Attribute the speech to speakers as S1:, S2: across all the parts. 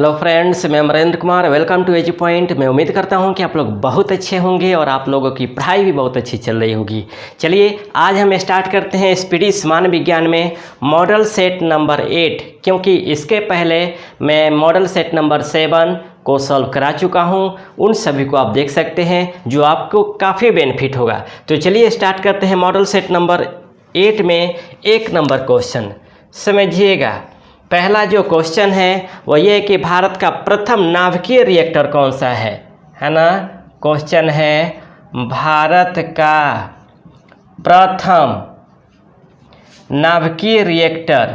S1: Hello friends, मैं Amrendra Kumar. Welcome to AG point. मैं उम्मीद करता हूं कि आप लोग बहुत अच्छे होंगे और आप लोगों की पढ़ाई भी बहुत अच्छी चल रही होगी। चलिए आज हम स्टार्ट करते हैं स्पीडी सामान्य विज्ञान में मॉडल सेट नंबर 8, क्योंकि इसके पहले मैं मॉडल सेट नंबर 7 को सॉल्व करा चुका हूं। उन सभी को आप देख सकते हैं जो आपको काफ़ी बेनिफिट होगा। तो चलिए स्टार्ट करते हैं मॉडल सेट नंबर 8 में 1 नंबर क्वेश्चन। समझिएगा, पहला जो क्वेश्चन है वो ये है कि भारत का प्रथम नाभिकीय रिएक्टर कौन सा है ना। क्वेश्चन है भारत का प्रथम नाभिकीय रिएक्टर,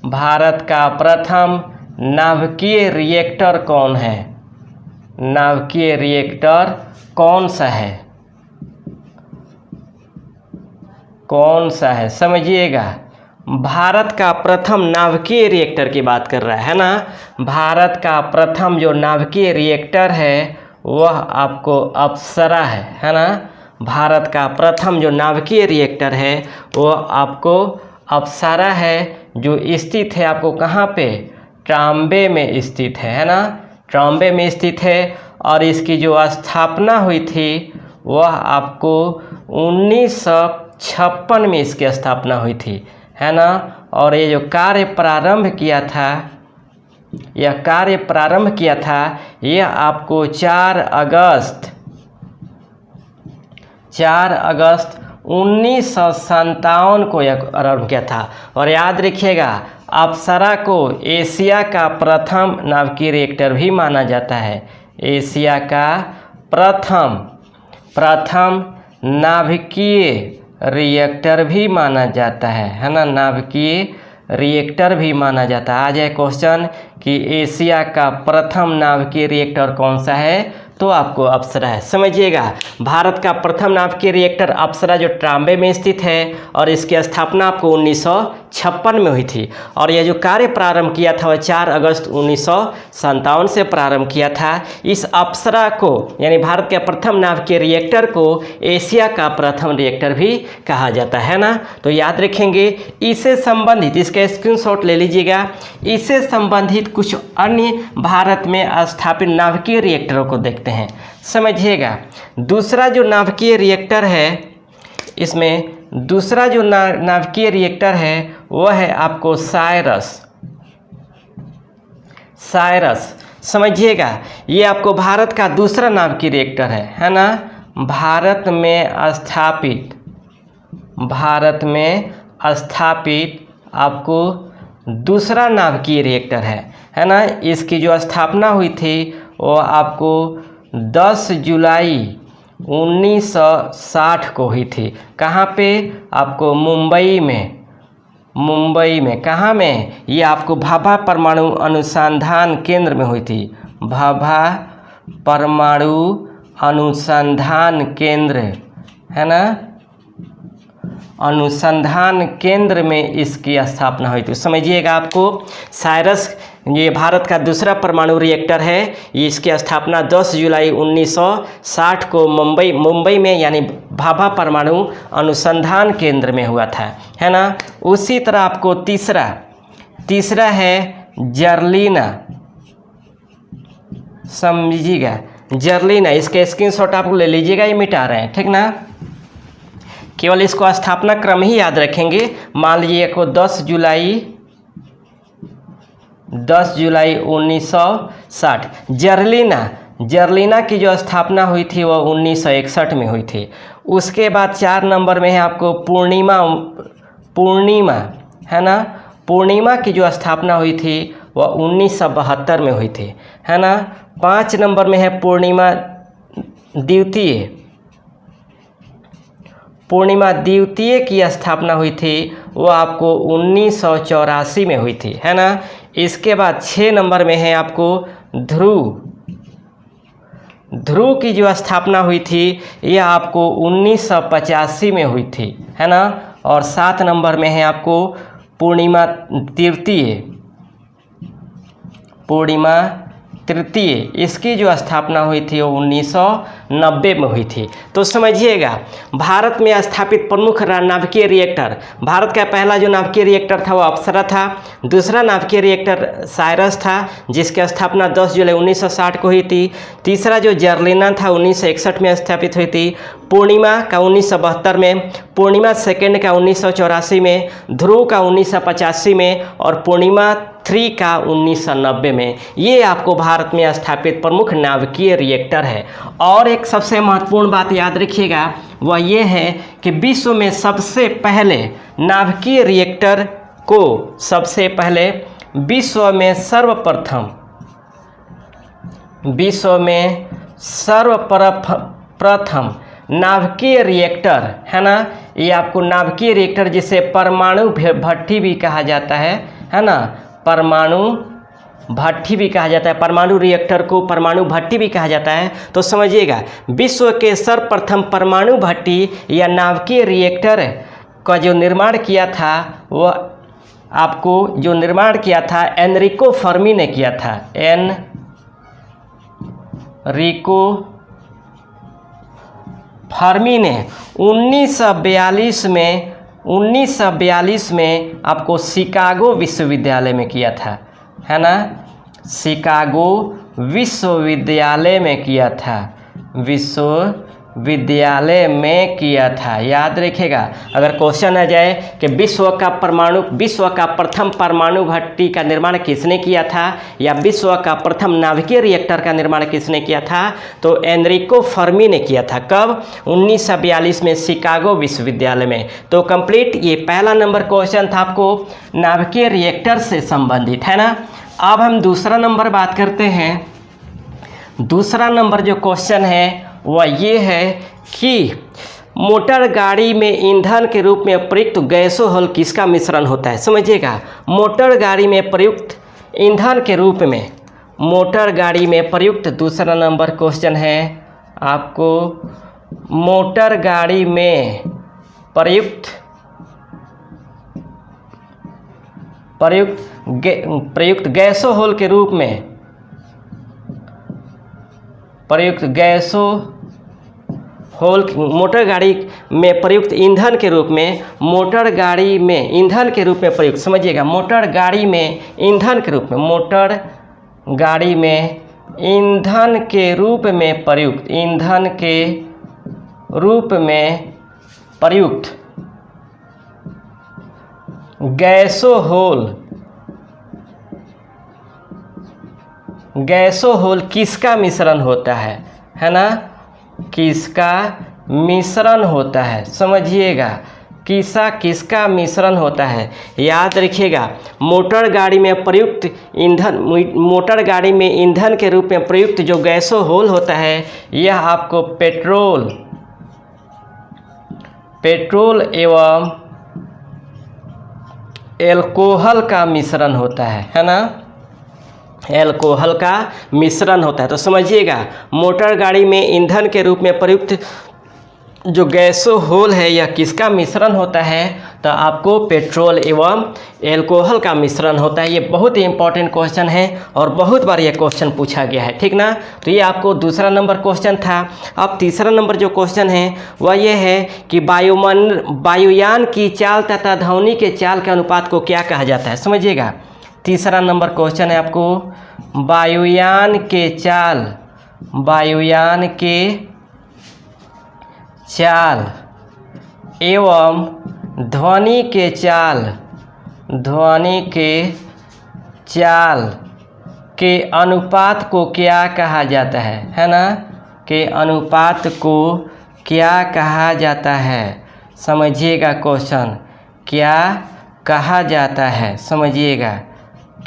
S1: भारत का प्रथम नाभिकीय रिएक्टर कौन है, नाभिकीय रिएक्टर कौन सा है, कौन सा है। समझिएगा, भारत का प्रथम नाभिकीय रिएक्टर की बात कर रहा है ना। भारत का प्रथम जो नाभिकीय रिएक्टर है वह आपको अप्सरा है ना। भारत का प्रथम जो नाभिकीय रिएक्टर है वह आपको अप्सरा है, जो स्थित है आपको कहाँ पे, ट्राम्बे में स्थित है ना। ट्राम्बे में स्थित है और इसकी जो स्थापना हुई थी वह आपको 1956 में इसकी स्थापना हुई थी, है ना। और ये जो कार्य प्रारंभ किया था, यह कार्य प्रारंभ किया था, यह आपको 4 अगस्त 1957 को यह आरंभ किया था। और याद रखिएगा, अप्सरा को एशिया का प्रथम नाभिकीय रिएक्टर भी माना जाता है। एशिया का प्रथम नाभिकीय रिएक्टर भी माना जाता है ना। नाभिकीय रिएक्टर भी माना जाता है। आ जाए क्वेश्चन कि एशिया का प्रथम नाभिकीय रिएक्टर कौन सा है, तो आपको अप्सरा है। समझिएगा, भारत का प्रथम नाभिकीय रिएक्टर अप्सरा जो ट्राम्बे में स्थित है और इसकी स्थापना आपको 1956 में हुई थी। और यह जो कार्य प्रारंभ किया था वह 4 अगस्त 1957 से प्रारंभ किया था। इस अप्सरा को यानी भारत के प्रथम नाभिकीय रिएक्टर को एशिया का प्रथम रिएक्टर भी कहा जाता है ना। तो याद रखेंगे, इससे संबंधित इसका स्क्रीनशॉट ले लीजिएगा। इससे संबंधित कुछ अन्य भारत में स्थापित नाभिकीय रिएक्टरों को देखते हैं। समझिएगा, दूसरा जो नाभिकीय रिएक्टर है, इसमें दूसरा जो नाभिकीय रिएक्टर है वह है आपको साइरस। समझिएगा, ये आपको भारत का दूसरा नाभिकीय रिएक्टर है ना। भारत में स्थापित आपको दूसरा नाभिकीय रिएक्टर है ना। इसकी जो स्थापना हुई थी वो आपको 10 जुलाई 1960 को हुई थी। कहाँ पे, आपको मुंबई में। कहाँ में, ये आपको भाभा परमाणु अनुसंधान केंद्र में हुई थी। भाभा परमाणु अनुसंधान केंद्र है ना, अनुसंधान केंद्र में इसकी स्थापना हुई थी। समझिएगा, आपको साइरस ये भारत का दूसरा परमाणु रिएक्टर है। इसकी स्थापना 10 जुलाई 1960 को मुंबई में यानी भाभा परमाणु अनुसंधान केंद्र में हुआ था, है ना। उसी तरह आपको तीसरा है जर्लिना। समझिएगा, जर्लिना, इसके स्क्रीनशॉट आप ले लीजिएगा, ये मिटा रहे हैं, ठीक ना। केवल इसको स्थापना क्रम ही याद रखेंगे। मान लीजिए को 10 जुलाई 1960। जर्लिना की जो स्थापना हुई थी वह 1961 में हुई थी। उसके बाद 4 नंबर में है आपको पूर्णिमा है ना। पूर्णिमा की जो स्थापना हुई थी वह 1972 में हुई थी, है ना। 5 नंबर में है पूर्णिमा द्वितीय की स्थापना हुई थी, वो आपको 1984 में हुई थी, है ना। इसके बाद 6 नंबर में है आपको ध्रुव की जो स्थापना हुई थी यह आपको 1985 में हुई थी, है ना। और 7 नंबर में है आपको पूर्णिमा तृतीय, इसकी जो स्थापना हुई थी वो 1990 में हुई थी। तो समझिएगा, भारत में स्थापित प्रमुख नाभिकीय रिएक्टर, भारत का पहला जो नाभिकीय रिएक्टर था वो अप्सरा था। दूसरा नाभिकीय रिएक्टर साइरस था जिसकी स्थापना 10 जुलाई 1960 को हुई थी। तीसरा जो जर्लिना था 1961 में स्थापित हुई थी। पूर्णिमा का 1972 में, पूर्णिमा सेकेंड का 1984 में, ध्रुव का 1985 में और पूर्णिमा 3 का 1990 में। ये आपको भारत में स्थापित प्रमुख नाभिकीय रिएक्टर है। और एक सबसे महत्वपूर्ण बात याद रखिएगा, वह ये है कि विश्व में सबसे पहले नाभिकीय रिएक्टर को सबसे पहले विश्व में सर्वप्रथम नाभिकीय रिएक्टर है ना, ये आपको नाभिकीय रिएक्टर जिसे परमाणु भट्ठी भी कहा जाता है ना, परमाणु भट्ठी भी कहा जाता है, परमाणु रिएक्टर को परमाणु भट्ठी भी कहा जाता है। तो समझिएगा, विश्व के सर्वप्रथम परमाणु भट्ठी या नाभिकीय रिएक्टर का जो निर्माण किया था वह आपको जो निर्माण किया था एनरिको फर्मी ने किया था। एनरिको फर्मी ने 1942 में आपको शिकागो विश्वविद्यालय में किया था, है ना, शिकागो विश्वविद्यालय में किया था, विश्वविद्यालय में किया था। याद रखिएगा, अगर क्वेश्चन आ जाए कि विश्व का प्रथम परमाणु भट्टी का निर्माण किसने किया था या विश्व का प्रथम नाभिकीय रिएक्टर का निर्माण किसने किया था, तो एनरिको फर्मी ने किया था। कब? 1942 में शिकागो विश्वविद्यालय में। तो कंप्लीट ये पहला नंबर क्वेश्चन था आपको नाभिकीय रिएक्टर से संबंधित, है ना। अब हम दूसरा नंबर बात करते हैं। दूसरा नंबर जो क्वेश्चन है वह ये है कि मोटर गाड़ी में ईंधन के रूप में प्रयुक्त गैसोहॉल किसका मिश्रण होता है। समझिएगा, मोटर गाड़ी में प्रयुक्त ईंधन के रूप में, मोटर गाड़ी में प्रयुक्त, दूसरा नंबर क्वेश्चन है आपको मोटर गाड़ी में प्रयुक्त गैसोहॉल के रूप में, प्रयुक्त गैसोहॉल मोटर गाड़ी में प्रयुक्त ईंधन के रूप में, मोटर गाड़ी में ईंधन के रूप में प्रयुक्त, समझिएगा, मोटर गाड़ी में ईंधन के रूप में, मोटर गाड़ी में ईंधन के रूप में प्रयुक्त, ईंधन के रूप में प्रयुक्त गैसोहॉल किसका मिश्रण होता है ना, किसका मिश्रण होता है। समझिएगा, किसका मिश्रण होता है। याद रखिएगा, मोटर गाड़ी में प्रयुक्त ईंधन, मोटर गाड़ी में ईंधन के रूप में प्रयुक्त जो गैसोहॉल होता है यह आपको पेट्रोल एवं एल्कोहल का मिश्रण होता है ना, एल्कोहल का मिश्रण होता है। तो समझिएगा, मोटर गाड़ी में ईंधन के रूप में प्रयुक्त जो गैसोहॉल है यह किसका मिश्रण होता है, तो आपको पेट्रोल एवं एल्कोहल का मिश्रण होता है। ये बहुत ही इंपॉर्टेंट क्वेश्चन है और बहुत बार ये क्वेश्चन पूछा गया है, ठीक ना। तो ये आपको दूसरा नंबर क्वेश्चन था। अब तीसरा नंबर जो क्वेश्चन है वह ये है कि वायुयान की चाल तथा ध्वनि के चाल के अनुपात को क्या कहा जाता है। समझिएगा, तीसरा नंबर क्वेश्चन है आपको वायुयान के चाल एवं ध्वनि के चाल के अनुपात को क्या कहा जाता है ना, के अनुपात को क्या कहा जाता है। समझिएगा, क्वेश्चन क्या कहा जाता है, समझिएगा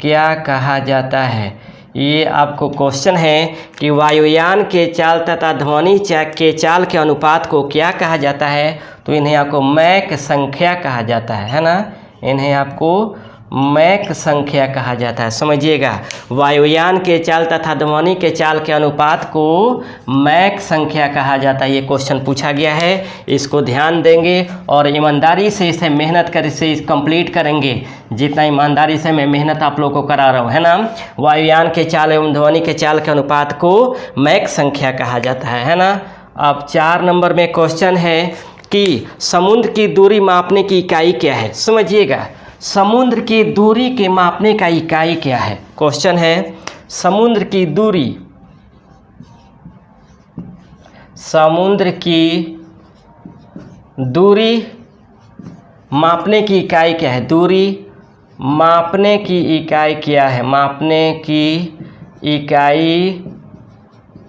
S1: क्या कहा जाता है। ये आपको क्वेश्चन है कि वायुयान के चाल तथा ध्वनि के चाल के अनुपात को क्या कहा जाता है, तो इन्हें आपको मैक संख्या कहा जाता है ना, इन्हें आपको मैक संख्या कहा जाता है। समझिएगा, वायुयान के चाल तथा ध्वनि के चाल के अनुपात को मैक संख्या कहा जाता है। ये क्वेश्चन पूछा गया है, इसको ध्यान देंगे और ईमानदारी से इसे मेहनत कर इसे कंप्लीट करेंगे। जितना ईमानदारी से मैं मेहनत आप लोगों को करा रहा हूँ, है ना। वायुयान के चाल एवं ध्वनि के चाल के अनुपात को मैक संख्या कहा जाता है ना। अब 4 नंबर में क्वेश्चन है कि समुद्र की दूरी मापने की इकाई क्या है। समझिएगा, समुद्र की दूरी के मापने का इकाई क्या है। क्वेश्चन है समुद्र की दूरी, समुद्र की दूरी मापने की इकाई क्या है। दूरी मापने की इकाई क्या है, मापने की इकाई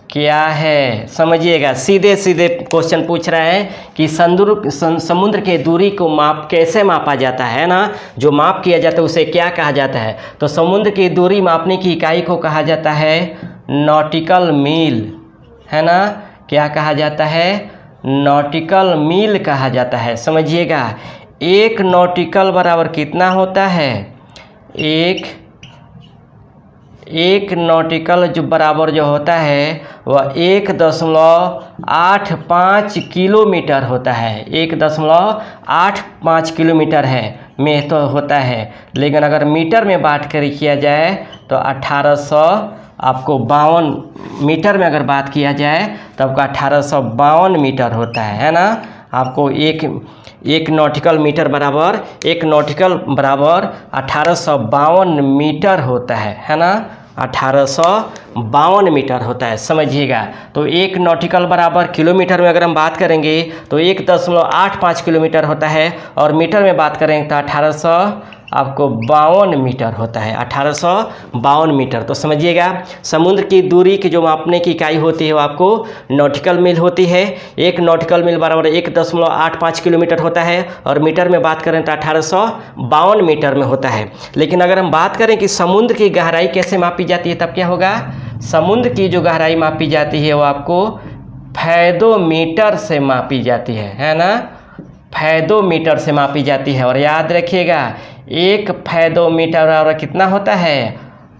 S1: क्या है। समझिएगा, सीधे सीधे क्वेश्चन पूछ रहा है कि समुद्र के दूरी को कैसे मापा जाता है ना। जो माप किया जाता है उसे क्या कहा जाता है। तो समुद्र की दूरी मापने की इकाई को कहा जाता है नॉटिकल मील, है ना। क्या कहा जाता है, नॉटिकल मील कहा जाता है। समझिएगा, 1 नॉटिकल बराबर कितना होता है, एक नॉटिकल जो बराबर जो होता है वह 1.85 किलोमीटर होता है। 1.85 किलोमीटर है में तो होता है, लेकिन अगर मीटर में बात किया जाए तो 1800 आपको 52 मीटर में अगर बात किया जाए तो आपका 1852 मीटर होता है ना। आपको एक नॉटिकल मीटर बराबर 1852 मीटर होता है ना। 1852 मीटर होता है। समझिएगा, तो 1 नॉटिकल बराबर किलोमीटर में अगर हम बात करेंगे तो 1.85 किलोमीटर होता है और मीटर में बात करेंगे तो 1852 मीटर होता है। 1852 मीटर। तो समझिएगा, समुद्र की दूरी की जो मापने की इकाई होती है वो आपको नॉटिकल मील होती है। 1 नॉटिकल मील बराबर 1.85 किलोमीटर होता है और मीटर में बात करें तो 1852 मीटर में होता है। लेकिन अगर हम बात करें कि समुद्र की गहराई कैसे मापी जाती है तब क्या होगा। समुद्र की जो गहराई मापी जाती है वो आपको फैदोमीटर से मापी जाती है ना। फैदोमीटर से मापी जाती है। और याद रखिएगा, 1 फैदोमीटर और कितना होता है,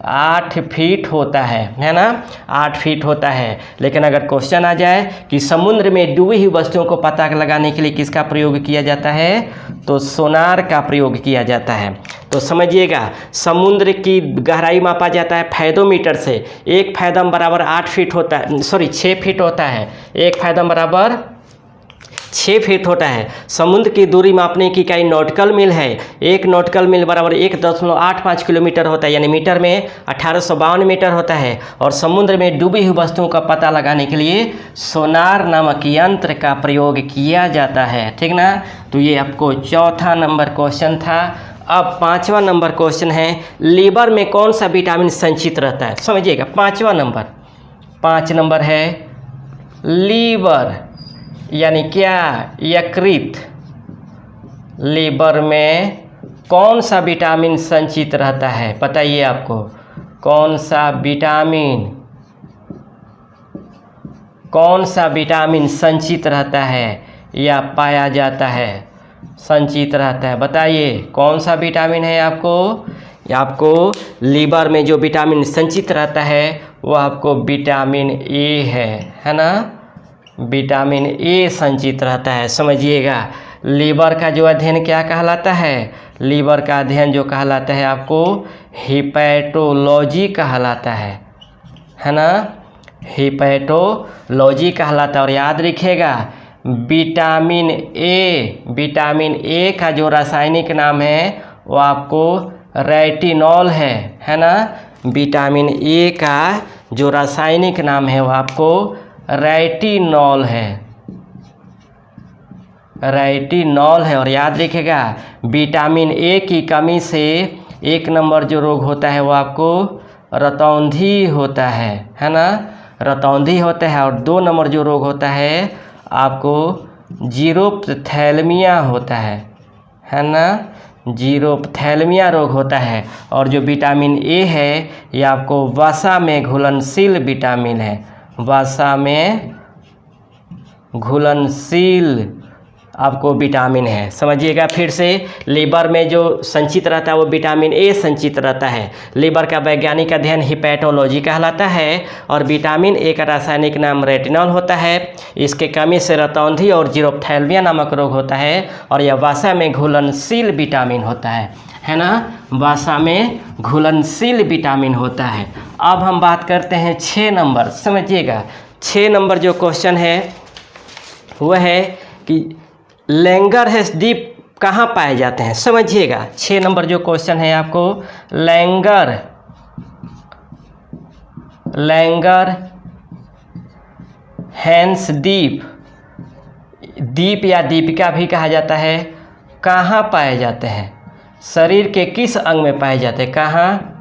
S1: 8 फीट होता है ना। 8 फीट होता है। लेकिन अगर क्वेश्चन आ जाए कि समुद्र में डूबी हुई वस्तुओं को पता लगाने के लिए किसका प्रयोग किया जाता है, तो सोनार का प्रयोग किया जाता है। तो समझिएगा, समुद्र की गहराई मापा जाता है फैदोमीटर से। 1 फैदम बराबर 8 फीट होता है, 6 फीट होता है। 1 फैदम बराबर 6 फीट होता है। समुद्र की दूरी मापने की इकाई नॉटिकल मील है। 1 नॉटिकल मील बराबर 1.85 किलोमीटर होता है, यानी मीटर में 1852 मीटर होता है। और समुद्र में डूबी हुई वस्तुओं का पता लगाने के लिए सोनार नामक यंत्र का प्रयोग किया जाता है। ठीक ना। तो ये आपको 4था नंबर क्वेश्चन था। अब 5वां नंबर क्वेश्चन है, लीवर में कौन सा विटामिन संचित रहता है। समझिएगा, 5वां नंबर, 5 नंबर है लीवर यानी क्या, यकृत। लीवर में कौन सा विटामिन संचित रहता है, बताइए आपको कौन सा विटामिन संचित रहता है या पाया जाता है, संचित रहता है। बताइए कौन सा विटामिन है आपको लीवर में जो विटामिन संचित रहता है वो आपको विटामिन ए है ना। विटामिन ए संचित रहता है। समझिएगा, लीवर का जो अध्ययन क्या कहलाता है, लीवर का अध्ययन जो कहलाता है आपको हिपैटोलॉजी कहलाता है ना। हिपैटोलॉजी कहलाता है। और याद रखिएगा, विटामिन ए का जो रासायनिक नाम है वो आपको रेटिनॉल है ना। विटामिन ए का जो रासायनिक नाम है वो आपको रेटिनॉल है। और याद रखिएगा, विटामिन ए की कमी से 1 नंबर जो रोग होता है वो आपको रतौंधी होता है ना। रतौंधी होता है। और 2 नंबर जो रोग होता है आपको जीरोप्थैल्मिया होता है ना। जीरोप्थैल्मिया रोग होता है। और जो विटामिन ए है ये आपको वसा में घुलनशील विटामिन है। वसा में घुलनशील आपको विटामिन है। समझिएगा फिर से, लीवर में जो संचित रहता है वो विटामिन ए संचित रहता है। लीवर का वैज्ञानिक अध्ययन हिपैटोलॉजी कहलाता है और विटामिन ए का रासायनिक नाम रेटिनॉल होता है। इसके कमी से रतौंधी और जीरोप्थैल्मिया नामक रोग होता है और यह वसा में घुलनशील विटामिन होता है ना, वसा में घुलनशील विटामिन होता है। अब हम बात करते हैं 6 नंबर। समझिएगा 6 नंबर जो क्वेश्चन है वह है कि लैंगरहैंस द्वीप कहाँ पाए जाते हैं। समझिएगा 6 नंबर जो क्वेश्चन है आपको, लैंगरहैंस द्वीप या दीपिका भी कहा जाता है, कहाँ पाए जाते हैं, शरीर के किस अंग में पाए जाते हैं, कहाँ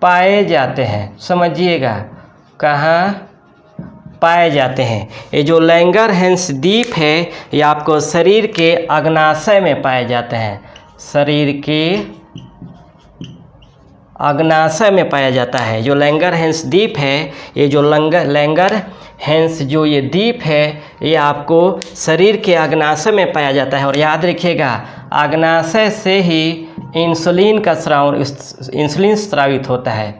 S1: पाए जाते हैं। समझिएगा कहाँ पाए जाते हैं। ये जो लैंगरहैंस द्वीप है ये आपको शरीर के अग्नाशय में पाए जाते हैं, शरीर के अग्नाशय में पाया जाता है। जो लैंगरहैंस द्वीप है, ये जो लैंगरहैंस जो ये द्वीप है ये आपको शरीर के अग्नाशय में पाया जाता है। और याद रखिएगा अग्नाशय से ही इंसुलिन स्रावित होता है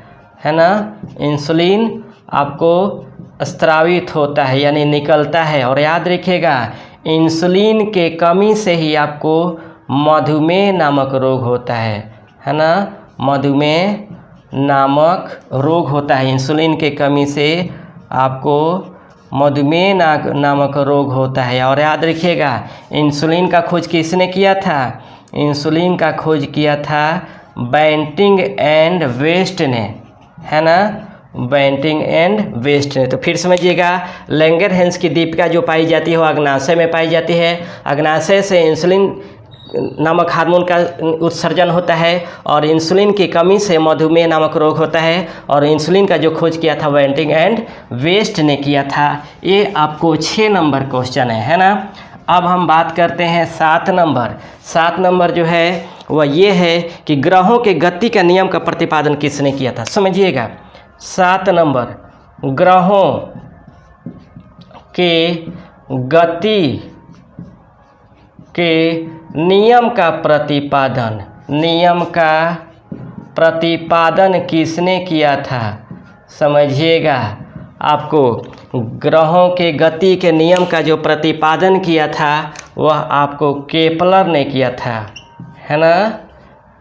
S1: ना, इंसुलिन आपको स्रावित होता है यानी निकलता है। और याद रखिएगा इंसुलिन के कमी से ही आपको मधुमेह नामक रोग होता है ना, मधुमेह नामक रोग होता है। इंसुलिन के कमी से आपको मधुमेह नामक रोग होता है। और याद रखिएगा इंसुलिन का खोज किसने किया था, इंसुलिन का खोज किया था बेंटिंग एंड वेस्ट ने, है ना, बेंटिंग एंड वेस्ट ने। तो फिर समझिएगा लैंगरहैंस की दीपिका जो पाई जाती है वो अग्नाशय में पाई जाती है। अग्नाशय से इंसुलिन नामक हार्मोन का उत्सर्जन होता है और इंसुलिन की कमी से मधुमेह नामक रोग होता है। और इंसुलिन का जो खोज किया था बेंटिंग एंड वेस्ट ने किया था। ये आपको 6 नंबर क्वेश्चन है ना। अब हम बात करते हैं 7 नंबर। 7 नंबर जो है वह ये है कि ग्रहों के गति का नियम का प्रतिपादन किसने किया था। समझिएगा 7 नंबर, ग्रहों के गति के नियम का प्रतिपादन किसने किया था। समझिएगा आपको ग्रहों के गति के नियम का जो प्रतिपादन किया था वह आपको केपलर ने किया था, है ना,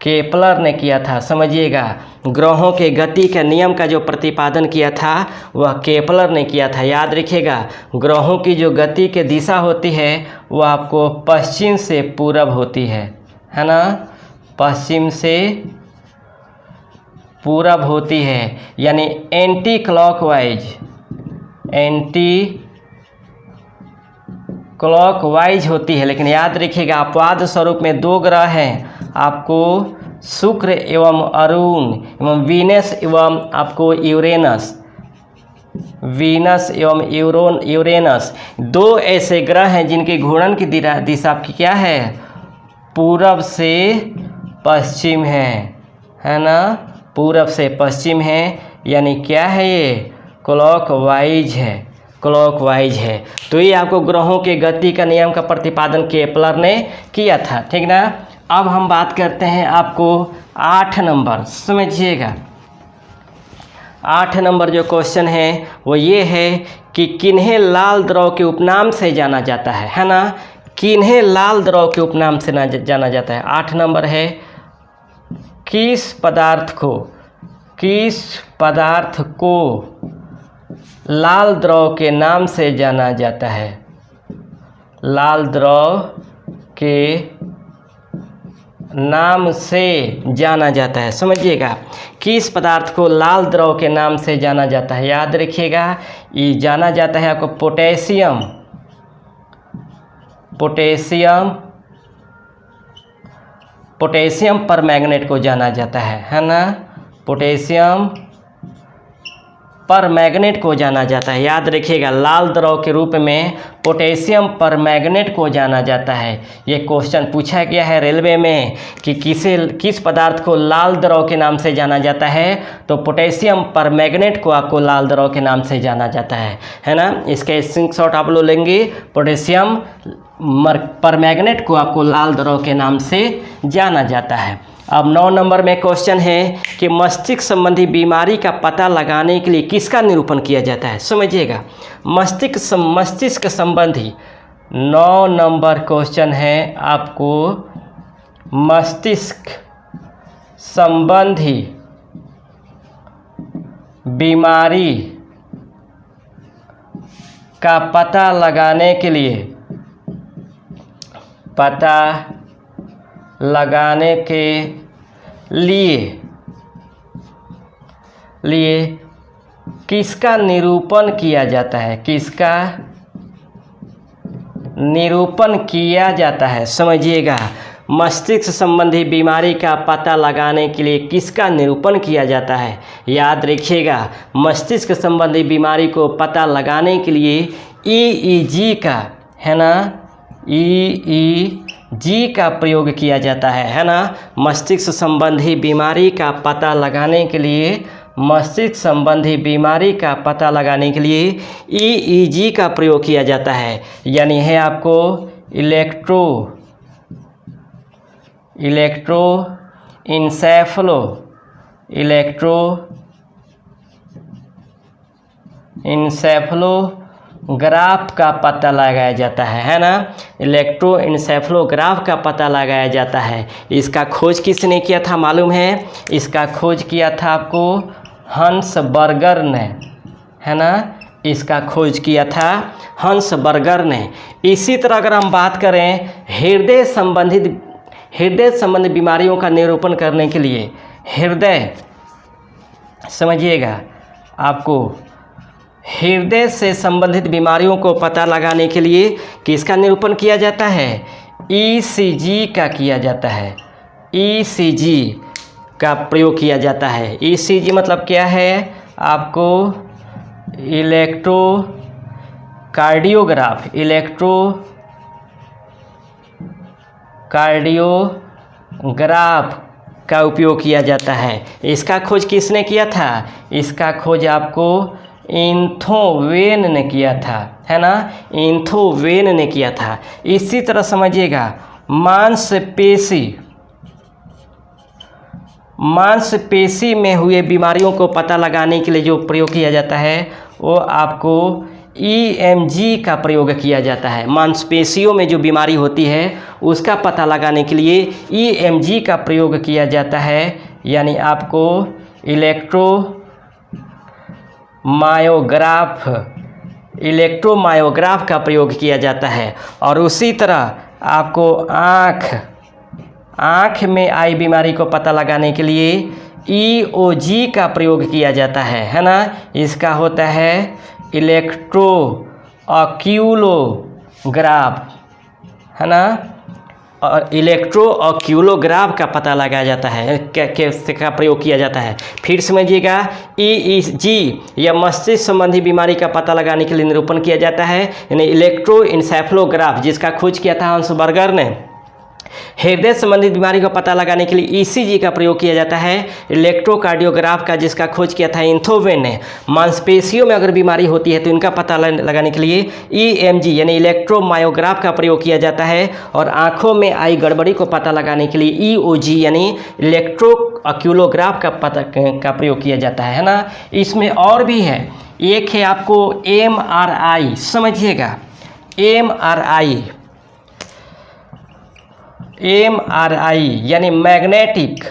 S1: केपलर ने किया था। समझिएगा ग्रहों के गति के नियम का जो प्रतिपादन किया था वह केपलर ने किया था। याद रखिएगा ग्रहों की जो गति के दिशा होती है वह आपको पश्चिम से पूरब होती है ना, पश्चिम से पूरब होती है यानी एंटी क्लॉकवाइज होती है। लेकिन याद रखिएगा अपवाद स्वरूप में 2 ग्रह हैं आपको, शुक्र एवं अरुण एवं वीनस एवं आपको वीनस एवं यूरेनस 2 ऐसे ग्रह हैं जिनके घूर्णन की दिशा आपकी क्या है, पूरब से पश्चिम है ना, पूरब से पश्चिम है यानी क्या है ये क्लॉकवाइज है। तो ये आपको ग्रहों के गति का नियम का प्रतिपादन केपलर ने किया था, ठीक ना। अब हम बात करते हैं आपको 8 नंबर। समझिएगा 8 नंबर जो क्वेश्चन है वो ये है कि किन्हें लाल द्रव के उपनाम से जाना जाता है ना, किन्हें लाल द्रव के उपनाम से जाना जाता है। 8 नंबर है किस पदार्थ को लाल द्रव के नाम से जाना जाता है, लाल द्रव के नाम से जाना जाता है। समझिएगा किस पदार्थ को लाल द्रव के नाम से जाना जाता है। याद रखिएगा ये जाना जाता है आपको पोटेशियम परमैंगनेट को जाना जाता है ना, पोटेशियम परमैंगनेट को जाना जाता है। याद रखिएगा, लाल द्रव के रूप में पोटेशियम परमैंगनेट को जाना जाता है। ये क्वेश्चन पूछा गया है रेलवे में कि किस पदार्थ को लाल द्रव के नाम से जाना जाता है, तो पोटेशियम परमैंगनेट को आपको लाल द्रव के नाम से जाना जाता है ना। इसके स्क्रीनशॉट आप लोग लेंगे। पोटेशियम परमैंगनेट को आपको लाल द्रव के नाम से जाना जाता है। अब 9 नंबर में क्वेश्चन है कि मस्तिष्क संबंधी बीमारी का पता लगाने के लिए किसका निरूपण किया जाता है। समझिएगा, मस्तिष्क संबंधी 9 नंबर क्वेश्चन है आपको मस्तिष्क संबंधी बीमारी का पता लगाने के लिए किसका निरूपण किया जाता है, किसका निरूपण किया जाता है। समझिएगा, मस्तिष्क संबंधी बीमारी का पता लगाने के लिए किसका निरूपण किया जाता है। याद रखिएगा, मस्तिष्क संबंधी बीमारी को पता लगाने के लिए EEG का, है ना, EEG का प्रयोग किया जाता है ना। मस्तिष्क संबंधी बीमारी का पता लगाने के लिए EEG का प्रयोग किया जाता है। यानी है आपको इलेक्ट्रोइंसेफलोग्राफ का पता लगाया जाता है ना। इलेक्ट्रोइंसेफलोग्राफ का पता लगाया जाता है। इसका खोज किसने किया था मालूम है? इसका खोज किया था आपको हंस बर्गर ने, है ना। इसका खोज किया था हंस बर्गर ने। इसी तरह अगर हम बात करें हृदय संबंधी बीमारियों का निरूपण करने के लिए, हृदय, समझिएगा, आपको हृदय से संबंधित बीमारियों को पता लगाने के लिए किसका निरूपण किया जाता है? ECG का किया जाता है। ECG का प्रयोग किया जाता है। ECG मतलब क्या है? आपको इलेक्ट्रोकार्डियोग्राफ का उपयोग किया जाता है। इसका खोज किसने किया था? इसका खोज आपको इंथोवेन ने किया था, है ना। इंथोवेन ने किया था। इसी तरह समझिएगा, मांसपेशी में हुए बीमारियों को पता लगाने के लिए जो प्रयोग किया जाता है वो आपको EMG का प्रयोग किया जाता है। मांसपेशियों में जो बीमारी होती है उसका पता लगाने के लिए EMG का प्रयोग किया जाता है। यानी आपको इलेक्ट्रोमायोग्राफ का प्रयोग किया जाता है। और उसी तरह आपको आँख में आई बीमारी को पता लगाने के लिए EOG का प्रयोग किया जाता है ना। इसका होता है इलेक्ट्रोऑक्यूलोग्राफ, है ना। और इलेक्ट्रोऑक्यूलोग्राफ का पता लगाया जाता है, कैसे का प्रयोग किया जाता है। फिर समझिएगा, EEG या मस्तिष्क संबंधी बीमारी का पता लगाने के लिए निरूपण किया जाता है, यानी इलेक्ट्रोइंसेफलोग्राफ, जिसका खोज किया था हंस बर्गर ने। हृदय संबंधित बीमारी का पता लगाने के लिए ECG का प्रयोग किया जाता है। इलेक्ट्रोकार्डियोग्राफ का, जिसका खोज किया था इंथोवेन ने। मांसपेशियों में अगर बीमारी होती है तो इनका पता लगाने के लिए EMG यानी इलेक्ट्रोमायोग्राफ का प्रयोग किया जाता है। और आँखों में आई गड़बड़ी को पता लगाने के लिए EOG यानी इलेक्ट्रोऑक्यूलोग्राफ का प्रयोग किया जाता है ना। इसमें और भी है, एक है आपको MRI। समझिएगा, MRI यानी मैग्नेटिक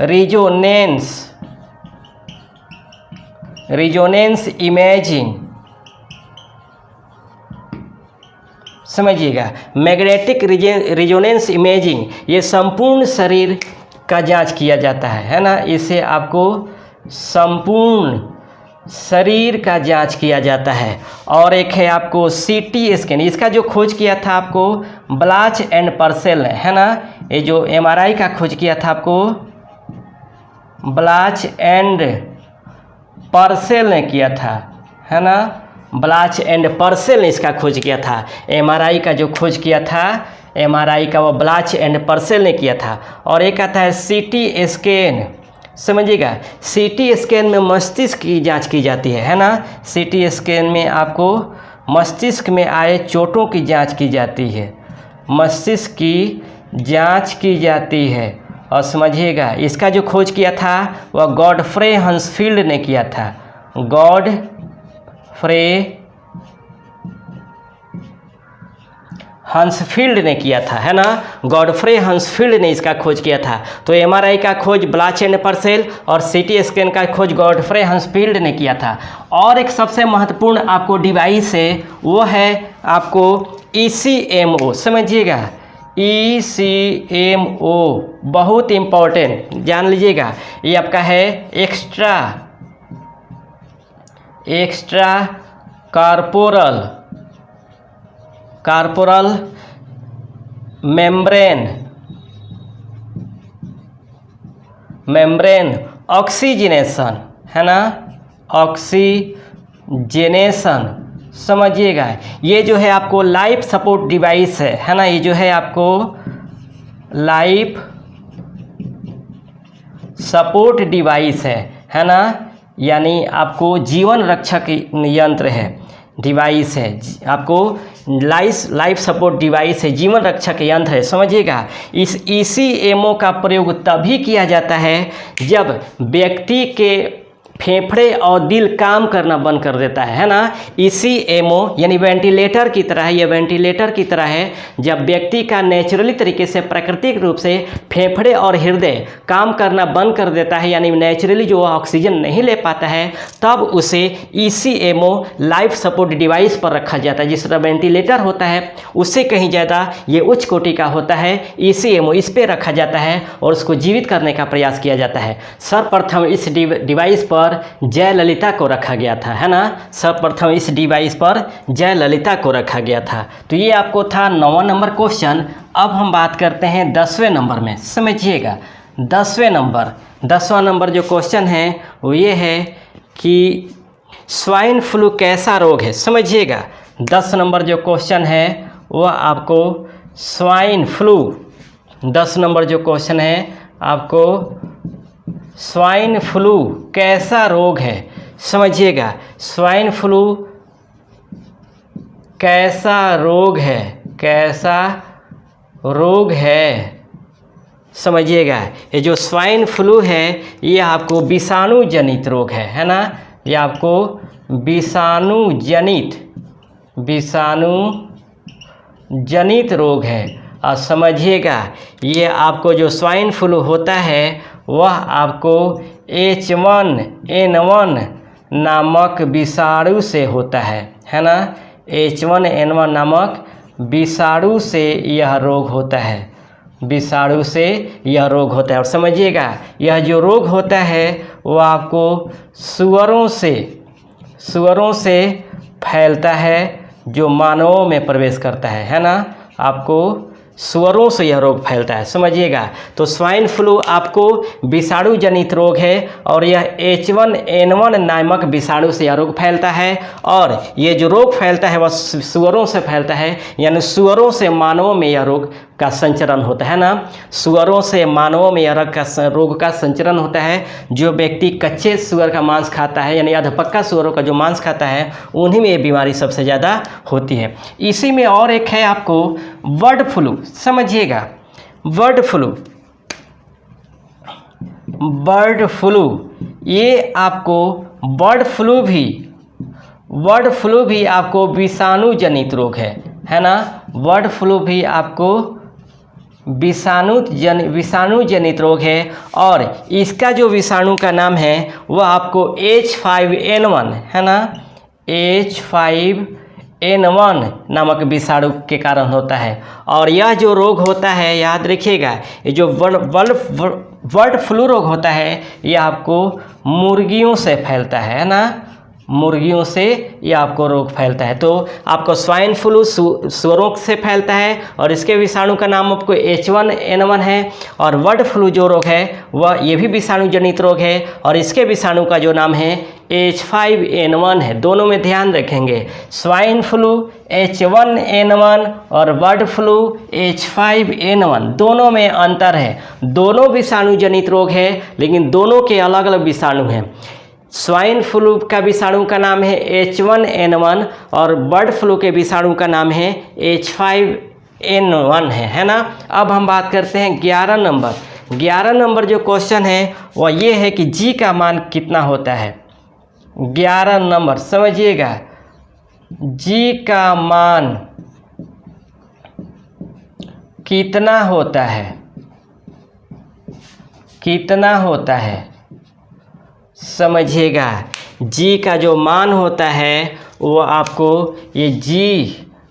S1: रिजोनेंस इमेजिंग। समझिएगा, मैग्नेटिक रिजोनेंस इमेजिंग ये संपूर्ण शरीर का जांच किया जाता है ना। इसे आपको संपूर्ण शरीर का जांच किया जाता है। और एक है आपको CT स्कैन। इसका जो खोज किया था आपको ब्लाच एंड पर्सेल, है ना। ये जो MRI का खोज किया था आपको ब्लाच एंड पर्सेल ने किया था, है ना। ब्लाच एंड पर्सेल ने इसका खोज किया था। एमआरआई का जो खोज किया था, एमआरआई का वो ब्लाच एंड पर्सेल ने किया था। और एक आता है सीटी स्कैन, समझिएगा। सीटी स्कैन में मस्तिष्क की जांच की जाती है ना। सीटी स्कैन में आपको मस्तिष्क में आए चोटों की जांच की जाती है, मस्तिष्क की जांच की जाती है। और समझिएगा, इसका जो खोज किया था वह गॉडफ्रे हंसफील्ड ने किया था। गॉडफ्रे हंसफील्ड ने किया था, है ना। गॉडफ्रे हंसफील्ड ने इसका खोज किया था। तो एमआरआई का खोज ब्लाच एंड पर्सेल और सीटी स्कैन का खोज गॉडफ्रे हंसफील्ड ने किया था। और एक सबसे महत्वपूर्ण आपको डिवाइस है, वो है आपको ECMO, समझिएगा। ECMO बहुत इम्पोर्टेंट, जान लीजिएगा। ये आपका है एक्स्ट्रा कार्पोरल मेम्ब्रेन ऑक्सीजनेशन, है ना, ऑक्सीजनेशन, समझिएगा। ये जो है आपको लाइफ सपोर्ट डिवाइस है ना। ये जो है आपको लाइफ सपोर्ट डिवाइस है ना। यानी आपको जीवन रक्षक यंत्र है, डिवाइस है, आपको लाइफ सपोर्ट डिवाइस है, जीवन रक्षक यंत्र है, समझिएगा। इस ECMO का प्रयोग तभी किया जाता है जब व्यक्ति के फेफड़े और दिल काम करना बंद कर देता है ना। ECMO यानी वेंटिलेटर की तरह है, ये वेंटिलेटर की तरह है। जब व्यक्ति का नेचुरली तरीके से, प्राकृतिक रूप से फेफड़े और हृदय काम करना बंद कर देता है, यानी नेचुरली जो ऑक्सीजन नहीं ले पाता है, तब उसे ECMO लाइफ सपोर्ट डिवाइस पर रखा जाता है। जिस तरह वेंटिलेटर होता है उससे कहीं ज़्यादा ये उच्च कोटि का होता है। ECMO इस पर रखा जाता है और उसको जीवित करने का प्रयास किया जाता है। सर्वप्रथम इस डिवाइस पर जयललिता को रखा गया था, है ना। सर्वप्रथम इस डिवाइस पर जयललिता को रखा गया था। तो ये आपको था 9वां नंबर क्वेश्चन। अब हम बात करते हैं 10वें नंबर में, समझिएगा। 10वां नंबर जो क्वेश्चन है वो ये है कि स्वाइन फ्लू कैसा रोग है, समझिएगा। 10 नंबर जो क्वेश्चन है वह आपको स्वाइन फ्लू, 10 नंबर जो क्वेश्चन है आपको स्वाइन फ्लू कैसा रोग है, समझिएगा। स्वाइन फ्लू कैसा रोग है, समझिएगा। ये जो स्वाइन फ्लू है ये आपको विषाणु जनित रोग है ना। ये आपको विषाणु जनित रोग है। और समझिएगा, ये आपको जो स्वाइन फ्लू होता है वह आपको H1N1 नामक विषाणु से होता है ना। H1N1 नामक विषाणु से यह रोग होता है, विषाणु से यह रोग होता है। और समझिएगा, यह जो रोग होता है वह आपको सुअरों से फैलता है जो मानवों में प्रवेश करता है ना। आपको सुअरों से यह रोग फैलता है, समझिएगा। तो स्वाइन फ्लू आपको विषाणु जनित रोग है और यह H1N1 नामक विषाणु से यह रोग फैलता है। और ये जो रोग फैलता है वह सुअरों से फैलता है, यानी सुअरों से मानवों में यह रोग का संचरण होता है ना। सुअरों से मानवों में यह रोग का संचरण होता है। जो व्यक्ति कच्चे सुअर का मांस खाता है, यानी अधपक्का सुअरों का जो मांस खाता है, उन्हीं में ये बीमारी सबसे ज़्यादा होती है। इसी में और एक है आपको बर्ड फ्लू, समझिएगा। बर्ड फ्लू ये आपको बर्ड फ्लू भी आपको विषाणु जनित रोग है ना। बर्ड फ्लू भी आपको विषाणु जनित रोग है। और इसका जो विषाणु का नाम है वह आपको H5N1 है ना। H5N1 नामक विषाणु के कारण होता है। और यह जो रोग होता है, याद रखिएगा, ये जो बर्ड फ्लू रोग होता है यह आपको मुर्गियों से फैलता है ना। मुर्गियों से ये आपको रोग फैलता है। तो आपको स्वाइन फ्लू सुअरों से फैलता है और इसके विषाणु का नाम आपको H1N1 है। और बर्ड फ्लू जो रोग है वह ये भी विषाणु जनित रोग है और इसके विषाणु का जो नाम है H5N1 है। दोनों में ध्यान रखेंगे, स्वाइन फ्लू H1N1 और बर्ड फ्लू H5N1, दोनों में अंतर है। दोनों विषाणु जनित रोग है लेकिन दोनों के अलग अलग विषाणु हैं। स्वाइन फ्लू का विषाणु का नाम है H1N1 और बर्ड फ्लू के विषाणु का नाम है H5N1 है ना। अब हम बात करते हैं 11 नंबर। 11 नंबर जो क्वेश्चन है वह ये है कि G का मान कितना होता है। 11 नंबर समझिएगा, G का मान कितना होता है, कितना होता है समझिएगा। G का जो मान होता है वो आपको, ये G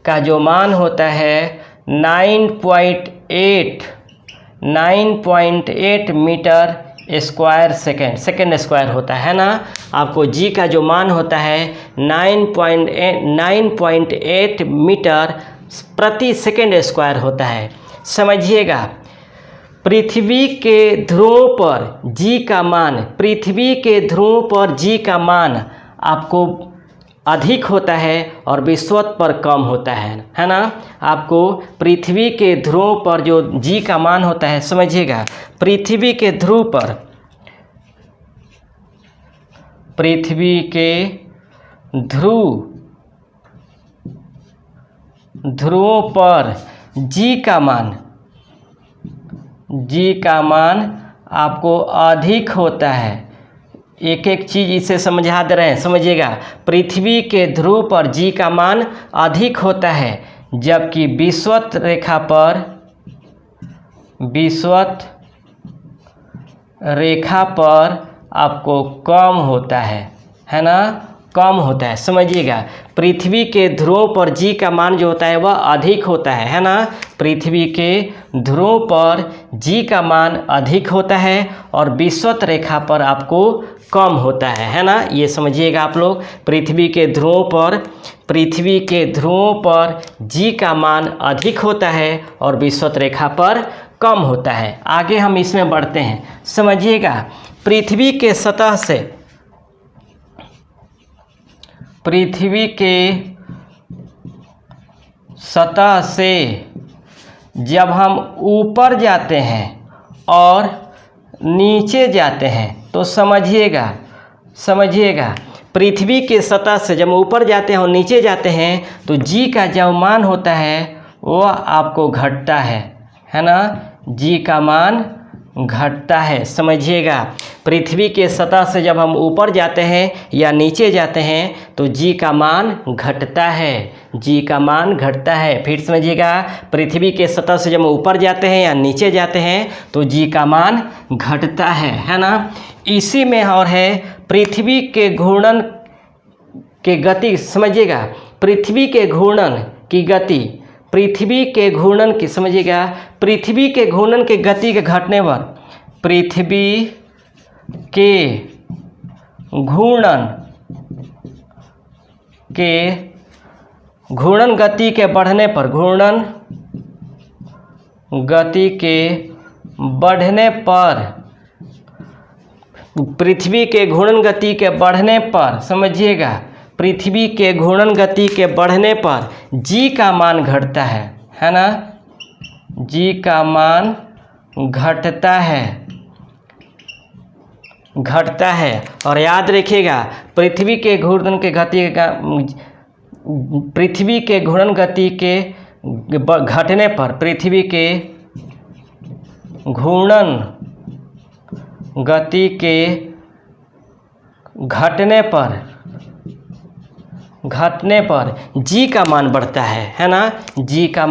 S1: का जो मान होता है 9.8 मीटर स्क्वायर सेकेंड स्क्वायर होता है ना। आपको G का जो मान होता है 9.8 मीटर प्रति सेकेंड स्क्वायर होता है। समझिएगा, पृथ्वी के ध्रुवों पर G का मान, पृथ्वी के ध्रुवों पर G का मान आपको अधिक होता है और विषुवत पर कम होता है ना। आपको पृथ्वी के ध्रुवों पर जो G का मान होता है, समझिएगा, पृथ्वी के ध्रुव पर, पृथ्वी के ध्रुवों पर G का मान आपको अधिक होता है। एक एक चीज़ इसे समझा दे रहे हैं, समझिएगा। पृथ्वी के ध्रुव पर G का मान अधिक होता है जबकि विषुवत रेखा पर आपको कम होता है ना, कम होता है। समझिएगा, पृथ्वी के ध्रुवों पर G का मान जो होता है वह अधिक होता है ना। पृथ्वी के ध्रुवों पर G का मान अधिक होता है और विषुवत रेखा पर आपको कम होता है ना। ये समझिएगा आप लोग, पृथ्वी के ध्रुवों पर G का मान अधिक होता है और विषुवत रेखा पर कम होता है। आगे हम इसमें बढ़ते हैं। समझिएगा, पृथ्वी के सतह से जब हम ऊपर जाते हैं और नीचे जाते हैं तो समझिएगा, पृथ्वी के सतह से जब ऊपर जाते हैं और नीचे जाते हैं तो G का जो मान होता है वो आपको घटता है ना। G का मान घटता है। समझिएगा, पृथ्वी के सतह से जब हम ऊपर जाते हैं या नीचे जाते हैं तो G का मान घटता है, G का मान घटता है। फिर समझिएगा, पृथ्वी के सतह से जब हम ऊपर जाते हैं या नीचे जाते हैं तो G का मान घटता है ना। इसी में और है पृथ्वी के घूर्णन के गति। समझिएगा, पृथ्वी के घूर्णन की गति, समझिएगा, पृथ्वी के घूर्णन के गति के घटने पर, पृथ्वी के घूर्णन गति के बढ़ने पर, पृथ्वी के घूर्णन गति के बढ़ने पर, समझिएगा, पृथ्वी के घूर्णन गति के बढ़ने पर G का मान घटता है ना। G का मान घटता है और याद रखिएगा, पृथ्वी के घूर्णन के घटने पर, पृथ्वी के घूर्णन गति के घटने पर G का मान बढ़ता है ना। G का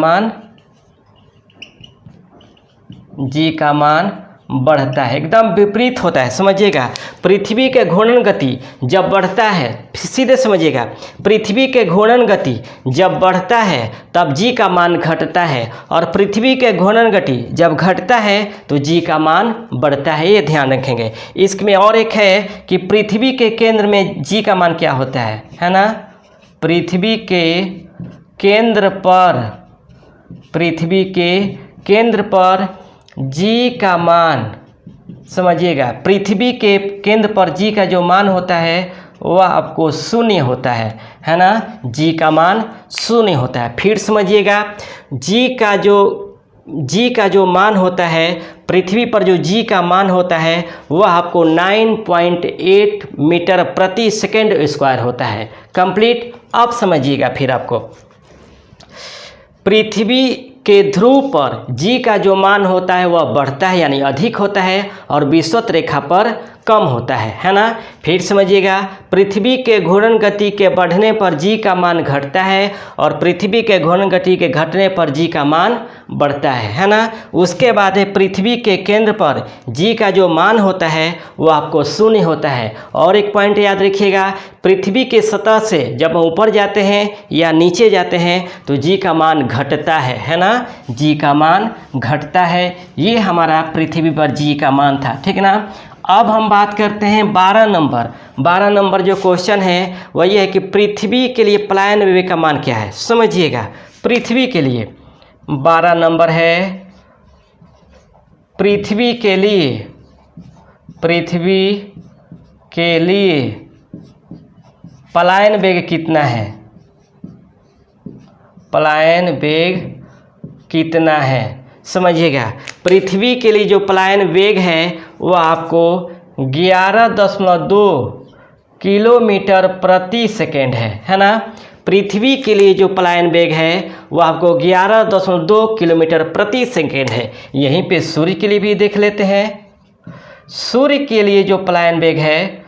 S1: मान बढ़ता है, एकदम विपरीत होता है, समझिएगा। पृथ्वी के घूर्णन गति जब बढ़ता है, सीधे समझिएगा, पृथ्वी के घूर्णन गति जब बढ़ता है तब जी का मान घटता है, और पृथ्वी के घूर्णन गति जब घटता है तो जी का मान बढ़ता है, ये ध्यान रखेंगे। इसमें और एक है कि पृथ्वी के केंद्र में जी का मान क्या होता है ना, पृथ्वी के केंद्र पर, पृथ्वी के केंद्र पर जी का मान, समझिएगा, पृथ्वी के केंद्र पर जी का जो मान होता है वह आपको शून्य होता है ना, जी का मान शून्य होता है। फिर समझिएगा, जी का जो मान होता है, पृथ्वी पर जो जी का मान होता है वह आपको 9.8 मीटर प्रति सेकेंड स्क्वायर होता है। कंप्लीट। अब समझिएगा, फिर आपको पृथ्वी के ध्रुव पर जी का जो मान होता है वह बढ़ता है, यानी अधिक होता है, और विषुवत रेखा पर कम होता है ना। फिर समझिएगा, पृथ्वी के घूर्णन गति के बढ़ने पर जी का मान घटता है, और पृथ्वी के घूर्णन गति के घटने पर जी का मान बढ़ता है ना। उसके बाद है पृथ्वी के केंद्र पर जी का जो मान होता है वो आपको शून्य होता है। और एक पॉइंट याद रखिएगा, पृथ्वी के सतह से जब हम ऊपर जाते हैं या नीचे जाते हैं तो जी का मान घटता है ना, जी का मान घटता है। ये हमारा पृथ्वी पर जी का मान था, ठीक ना। अब हम बात करते हैं 12 नंबर। 12 नंबर जो क्वेश्चन है वह ये है कि पृथ्वी के लिए पलायन वेग का मान क्या है। समझिएगा, पृथ्वी के लिए 12 नंबर है, पृथ्वी के लिए पलायन वेग कितना है, पलायन वेग कितना है। समझिएगा, पृथ्वी के लिए जो पलायन वेग है वो आपको 11.2 किलोमीटर प्रति सेकेंड है ना। पृथ्वी के लिए जो पलायन वेग है वो आपको 11.2 किलोमीटर प्रति सेकेंड है। यहीं पे सूर्य के लिए भी देख लेते हैं। सूर्य के लिए जो पलायन वेग है,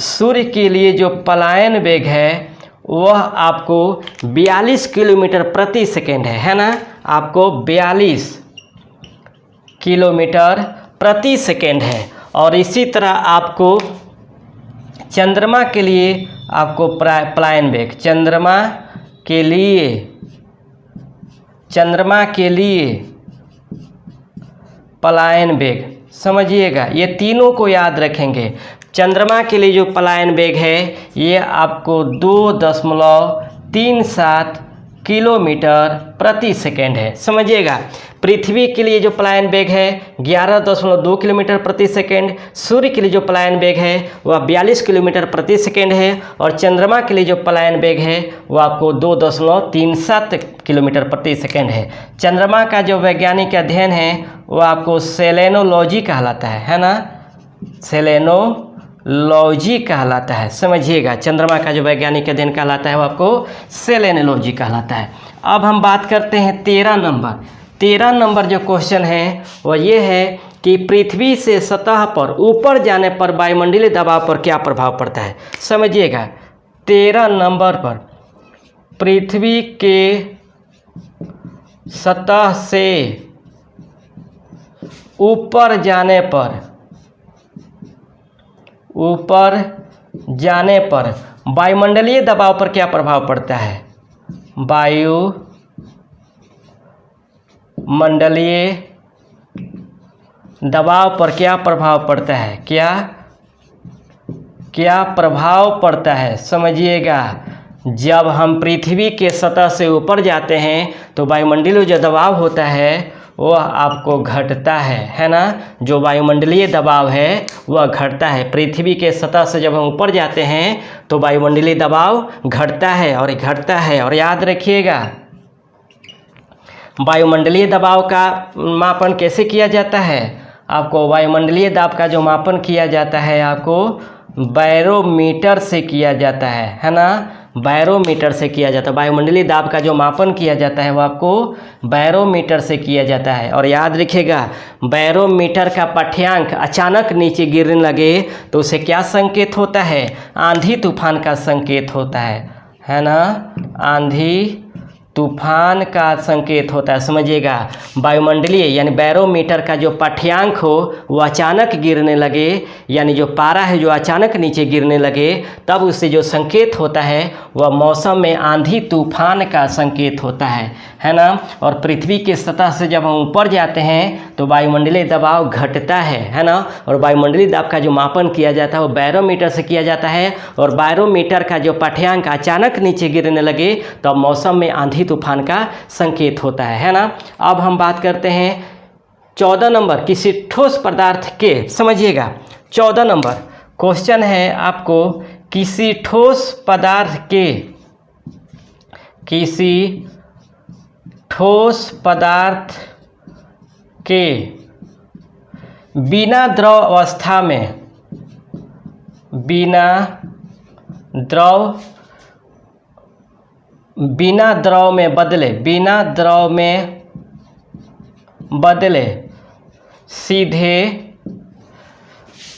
S1: सूर्य के लिए जो पलायन वेग है वह आपको 42 किलोमीटर प्रति सेकेंड है ना, आपको 42 किलोमीटर प्रति सेकेंड है। और इसी तरह आपको चंद्रमा के लिए आपको पलायन वेग, चंद्रमा के लिए पलायन वेग, समझिएगा, ये तीनों को याद रखेंगे। चंद्रमा के लिए जो पलायन वेग है ये आपको 2.37 किलोमीटर प्रति सेकेंड है। समझिएगा, पृथ्वी के लिए जो पलायन वेग है 11.2 किलोमीटर प्रति सेकेंड, सूर्य के लिए जो पलायन वेग है वह 42 किलोमीटर प्रति सेकेंड है, और चंद्रमा के लिए जो पलायन वेग है वह आपको 2.37 किलोमीटर प्रति सेकेंड है। चंद्रमा का जो वैज्ञानिक अध्ययन है वह आपको सेलेनोलॉजी कहलाता है ना, सेलेनोलॉजी कहलाता है। समझिएगा, चंद्रमा का जो वैज्ञानिक अध्ययन कहलाता है वो आपको सेलेनोलॉजी कहलाता है। अब हम बात करते हैं 13 नंबर। 13 नंबर जो क्वेश्चन है वो ये है कि पृथ्वी से सतह पर ऊपर जाने पर वायुमंडलीय दबाव पर क्या प्रभाव पड़ता है। समझिएगा, 13 नंबर पर पृथ्वी के सतह से ऊपर जाने पर वायुमंडलीय दबाव पर क्या प्रभाव पड़ता है। वायुमंडलीय दबाव पर क्या प्रभाव पड़ता है, क्या प्रभाव पड़ता है। समझिएगा, जब हम पृथ्वी के सतह से ऊपर जाते हैं तो वायुमंडलीय जो दबाव होता है वह आपको घटता है ना। जो वायुमंडलीय दबाव है वह घटता है। पृथ्वी के सतह से जब हम ऊपर जाते हैं तो वायुमंडलीय दबाव घटता है और याद रखिएगा, वायुमंडलीय दबाव का मापन कैसे किया जाता है। आपको वायुमंडलीय दाब का जो मापन किया जाता है आपको बैरोमीटर से किया जाता है ना, बैरोमीटर से किया जाता है। वायुमंडलीय दाब का जो मापन किया जाता है वो आपको बैरोमीटर से किया जाता है। और याद रखिएगा, बैरोमीटर का पाठ्यांक अचानक नीचे गिरने लगे तो उसे क्या संकेत होता है, आंधी तूफान का संकेत होता है ना, आंधी तूफान का संकेत होता है। समझिएगा, वायुमंडलीय यानी बैरोमीटर का जो पाठ्यांक हो वो अचानक गिरने लगे, यानी जो पारा है जो अचानक नीचे गिरने लगे, तब उससे जो संकेत होता है वह मौसम में आंधी तूफान का संकेत होता है ना। और पृथ्वी के सतह से जब हम ऊपर जाते हैं तो वायुमंडलीय दबाव घटता है ना। और वायुमंडलीय दबाव का जो मापन किया जाता है वो बैरोमीटर से किया जाता है, और बैरोमीटर का जो पाठ्यांक अचानक नीचे गिरने लगे तो मौसम में आंधी तूफान का संकेत होता है ना। अब हम बात करते हैं 14 नंबर, किसी ठोस पदार्थ के, समझिएगा 14 नंबर क्वेश्चन है आपको, किसी ठोस पदार्थ के, किसी ठोस पदार्थ के बिना द्रव अवस्था में, बिना द्रव में बदले, बिना द्रव में बदले सीधे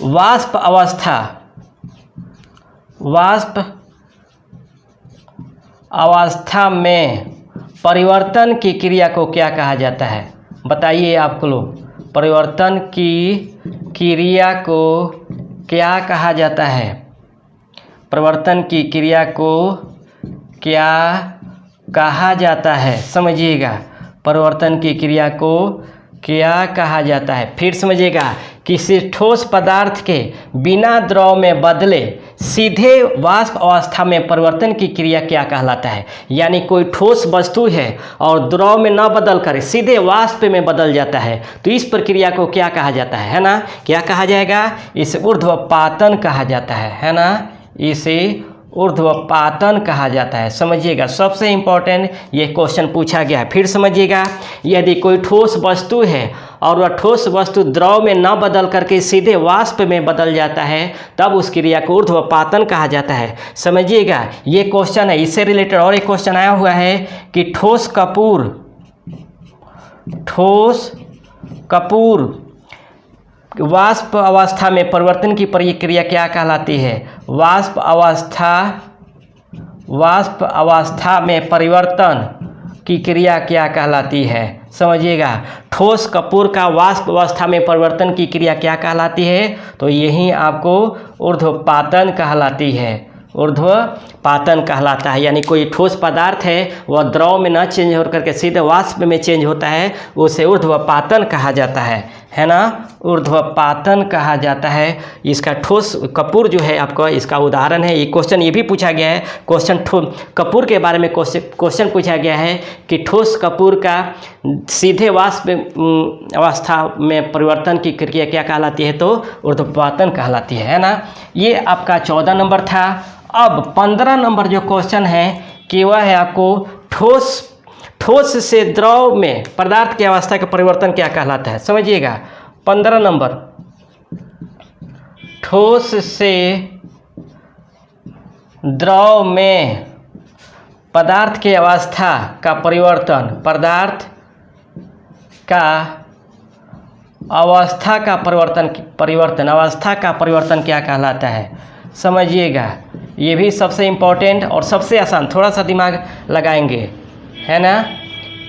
S1: वाष्प अवस्था में परिवर्तन की क्रिया को क्या कहा जाता है? बताइए आप लोग, परिवर्तन की क्रिया को क्या कहा जाता है? परिवर्तन की क्रिया को क्या कहा जाता है? समझिएगा, परिवर्तन की क्रिया को क्या कहा जाता है? फिर समझिएगा, किसी ठोस पदार्थ के बिना द्रव में बदले सीधे वाष्प अवस्था में परिवर्तन की क्रिया क्या कहलाता है? यानी कोई ठोस वस्तु है और द्रव में न बदल कर सीधे वाष्प में बदल जाता है, तो इस प्रक्रिया को क्या कहा जाता है ना? क्या कहा जाएगा? इसे ऊर्ध्वपातन कहा जाता है ना। इसे ऊर्ध्वपातन कहा जाता है। समझिएगा, सबसे इम्पोर्टेंट ये क्वेश्चन पूछा गया है। फिर समझिएगा, यदि कोई ठोस वस्तु है और वह ठोस वस्तु द्रव में न बदल करके सीधे वाष्प में बदल जाता है, तब उस क्रिया को ऊर्ध्वपातन कहा जाता है। समझिएगा, ये क्वेश्चन है। इससे रिलेटेड और एक क्वेश्चन आया हुआ है कि ठोस कपूर वाष्प अवस्था में परिवर्तन की प्रक्रिया क्या कहलाती है? वाष्प अवस्था में परिवर्तन की क्रिया क्या कहलाती है? समझिएगा, ठोस कपूर का वाष्प अवस्था में परिवर्तन की क्रिया क्या कहलाती है? तो यही आपको ऊर्ध्वपातन कहलाती है। ऊर्ध्वपातन कहलाता है। यानी कोई ठोस पदार्थ है वह द्रव में न चेंज हो करके सीधे वाष्प में चेंज होता है, उसे ऊर्ध्वपातन कहा जाता है ना। ऊर्ध्वपातन कहा जाता है। इसका ठोस कपूर जो है आपका इसका उदाहरण है। ये क्वेश्चन ये भी पूछा गया है, क्वेश्चन कपूर के बारे में क्वेश्चन पूछा गया है कि ठोस कपूर का सीधे वाष्प अवस्था में परिवर्तन की क्रिया क्या कहलाती है? तो ऊर्ध्वपातन कहलाती है ना। ये आपका 14 नंबर था। अब 15 नंबर जो क्वेश्चन है कि वह है आपको ठोस से द्रव में पदार्थ की अवस्था का परिवर्तन क्या कहलाता है? समझिएगा, 15 नंबर, ठोस से द्रव में पदार्थ की अवस्था का परिवर्तन, पदार्थ का अवस्था का अवस्था का परिवर्तन क्या कहलाता है? समझिएगा, ये भी सबसे इम्पोर्टेंट और सबसे आसान, थोड़ा सा दिमाग लगाएंगे, है ना।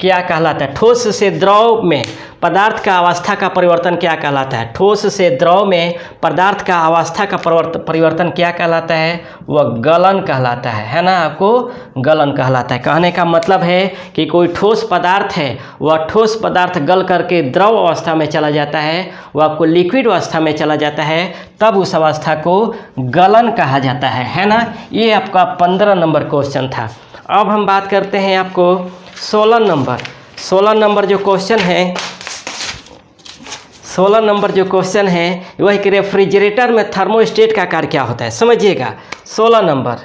S1: क्या कहलाता है? ठोस से द्रव में पदार्थ का अवस्था का परिवर्तन क्या कहलाता है? ठोस से द्रव में पदार्थ का अवस्था का परिवर्तन क्या कहलाता है? वह गलन कहलाता है ना। आपको गलन कहलाता है। कहने का मतलब है कि कोई ठोस पदार्थ है, वह ठोस पदार्थ गल करके द्रव अवस्था में चला जाता है, वह आपको लिक्विड अवस्था में चला जाता है, तब उस अवस्था को गलन कहा जाता है ना। ये आपका 15 नंबर क्वेश्चन था। अब हम बात करते हैं आपको 16 नंबर जो क्वेश्चन है, 16 नंबर जो क्वेश्चन है वह कि रेफ्रिजरेटर में थर्मोस्टेट का कार्य क्या होता है? समझिएगा, 16 नंबर,